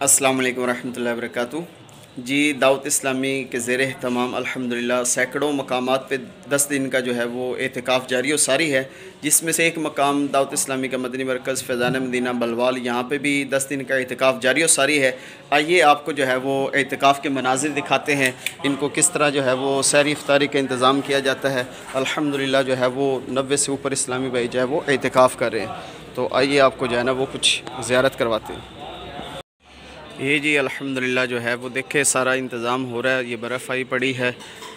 अस्सलाम वालेकुम रहमतुल्लाहि वबरकातुहू। जी, दावत इस्लामी के ज़ेर एहतमाम अल्हम्दुलिल्लाह सैकड़ों मकामात पे 10 दिन का जो है वो एतिकाफ़ जारी और सारी है, जिसमें से एक मकाम दावत इस्लामी का मदनी मरकज़ फैज़ान मदीना बलवाल, यहाँ पे भी 10 दिन का एतिकाफ़ जारी और सारी है। आइए आपको जो है वो एतिकाफ़ के मनाज़िर दिखाते हैं, इनको किस तरह जो है वो सहरी इफ्तारी का इंतज़ाम किया जाता है। अल्हम्दुलिल्लाह जो है वो 90 से ऊपर इस्लामी भाई जो है वो एतिकाफ़ कर रहे हैं। तो आइए आपको जो है ना वो कुछ ज़ियारत करवाते हैं। ये जी अल्हम्दुलिल्लाह जो है वो देखे सारा इंतज़ाम हो रहा है। ये बर्फ़ आई पड़ी है।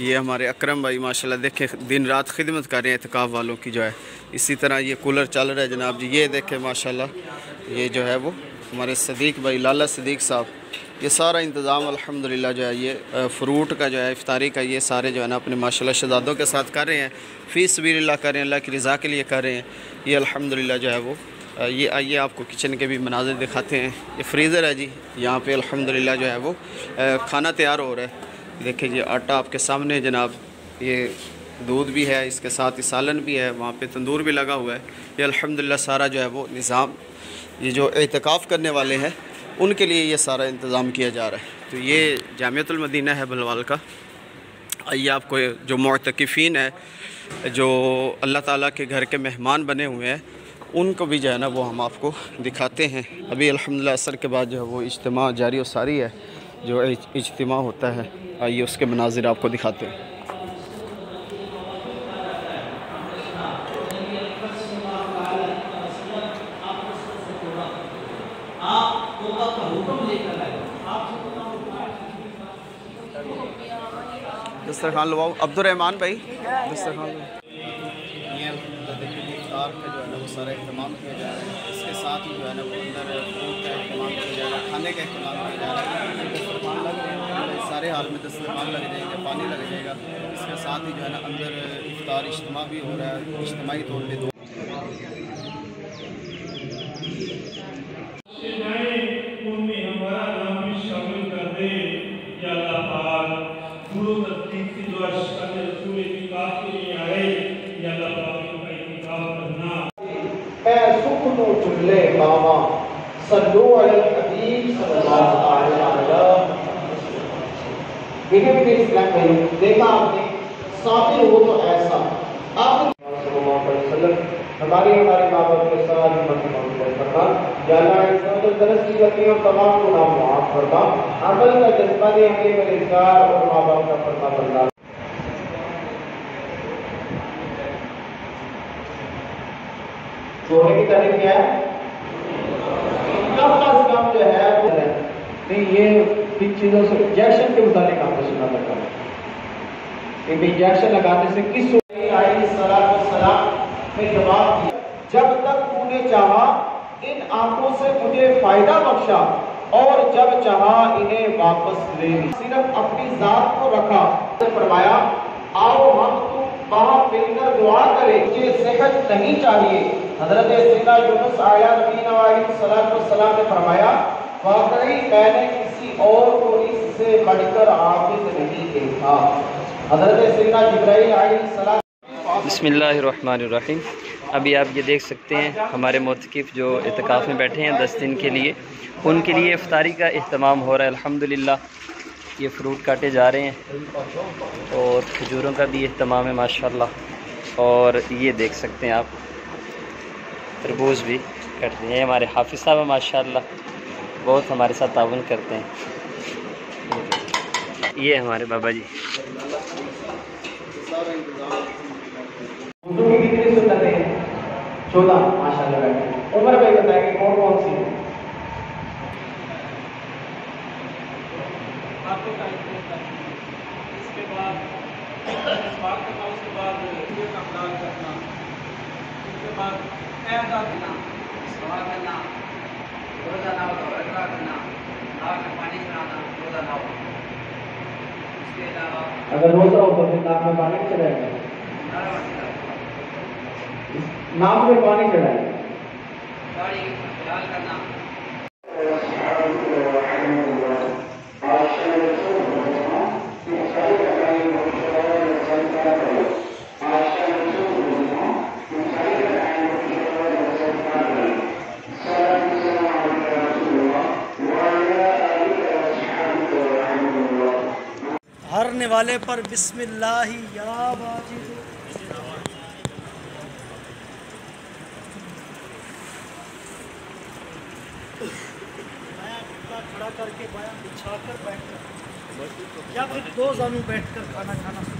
ये हमारे अकरम भाई माशाल्लाह देखे दिन रात खिदमत कर रहे हैं एतिकाफ़ वालों की जो है। इसी तरह ये कूलर चल रहा है जनाब जी। ये देखे माशाल्लाह ये जो है वो हमारे सदीक भाई लाला सदीक साहब, ये सारा इंतज़ाम अल्हम्दुलिल्लाह जो है ये फ़्रूट का जो है इफ्तारी का ये सारे जो है ना अपने माशाल्लाह शहज़ादों के साथ कर रहे हैं, फ़ी सबीलिल्लाह कर रहे हैं, अल्लाह की रज़ा के लिए कर रहे हैं। ये अल्हम्दुलिल्लाह जो है वो ये आइए आपको किचन के भी मनाज़िर दिखाते हैं। ये फ्रीज़र है जी, यहाँ पे अल्हम्दुलिल्लाह जो है वो खाना तैयार हो रहा है। देखिए जी आटा आपके सामने जनाब, ये दूध भी है, इसके साथ ही सालन भी है, वहाँ पे तंदूर भी लगा हुआ है। ये अल्हम्दुलिल्लाह सारा जो है वो निज़ाम, ये जो एतिकाफ़ करने वाले हैं उनके लिए ये सारा इंतज़ाम किया जा रहा है। तो ये जामियतुल मदीना है बलवाल का। आइए आपको जो मुअतकिफ़ीन है, जो अल्लाह ताला के घर के मेहमान बने हुए हैं, उनको भी जो है ना वो हम आपको दिखाते हैं। अभी अल्हम्दुलिल्लाह असर के बाद जो है वो इज्तिमा जारी और सारी है, जो इज्तिमा होता है। आइए उसके मनाजिर आपको दिखाते हैं। दस्तरखान लो अब्दुर्रहमान भाई, दस्तरखान लो। इफ्तार का जो है ना वो सारा इस्तेमाल किया जा रहा है। इसके साथ ही जो है ना वो अंदर फ्रूट का इस्तेमाल किया जा रहा है, खाने का इस्तेमाल किया जा रहा है। दस्तरखान लग रहे हैं सारे हाल में, दस्तरखान लग जाएगा, पानी लग जाएगा। इसके साथ ही जो है ना अंदर इफ्तार इज्तिमा भी हो रहा है, इज्तिमाई तौर पर। देखा आपने साबिर हो तो ऐसा आप हमारे माँ बाप के साथ दरस की गलतियों तमाम गुनाह माफ फरमा, अमल का जज्बा दे हमें परहेज़गार और माँ बाप का फरमा बरदार। सोने की तारीफ क्या है? काम जो है वो नहीं, ये इन चीजों से इंजेक्शन के मुताबिक आपको सुना था इंजेक्शन लगाने से किस सलाम ने जवाब दिया, जब तक तूने चाहा इन आंखों से मुझे फायदा बख्शा और जब चाहा इन्हें वापस ले ली, सिर्फ अपनी जात को रखा। फरमाया आओ हम तुम वहां मिलकर दुआ करें, मुझे सेहत नहीं चाहिए। हजरत सैयदना यूनुस आया नबी सलाम ने फरमाया वाकई मैंने किसी और को इससे बढ़कर आबिद नहीं देखा। हजरत सैयदना जिब्राइल अलैहिस्सलाम। बिस्मिल्लाहिर्रहमानिर्रहीम। अभी आप ये देख सकते हैं हमारे मोतकिफ़ जो इत्काफ़ में बैठे हैं 10 दिन के लिए, उनके लिए इफ्तारी का अहतमाम हो रहा है। अल्हम्दुलिल्लाह ये फ़्रूट काटे जा रहे हैं और खजूरों का भी अहतमाम है माशाल्लाह। और ये देख सकते हैं आप तरबूज भी कट रहे हैं। हमारे हाफिज़ साहब माशाल्लाह बहुत हमारे साथ ताउन करते हैं। ये हमारे बाबा जी। कितनी सुन्नतें हैं? 14 माशाल्लाह। उम्र भाई बताएंगे कौन कौन सी है? इसके बाद उसके बाद करना, उसके बाद करना, सवाल करना, रोजा ना हो करना, नाक में पानी चढ़ाना, रोजा ना हो। इसके अलावा अगर रोजा हो तो फिर नाक में पानी चढ़ाएगा, नाक में पानी चढ़ाएगा। गाड़ी ख्याल करना। खाने वाले पर बिस्मिल्लाहि या वाजिद। खड़ा करके बयान बिछा कर बैठना या फिर दो जानू बैठकर खाना खाना।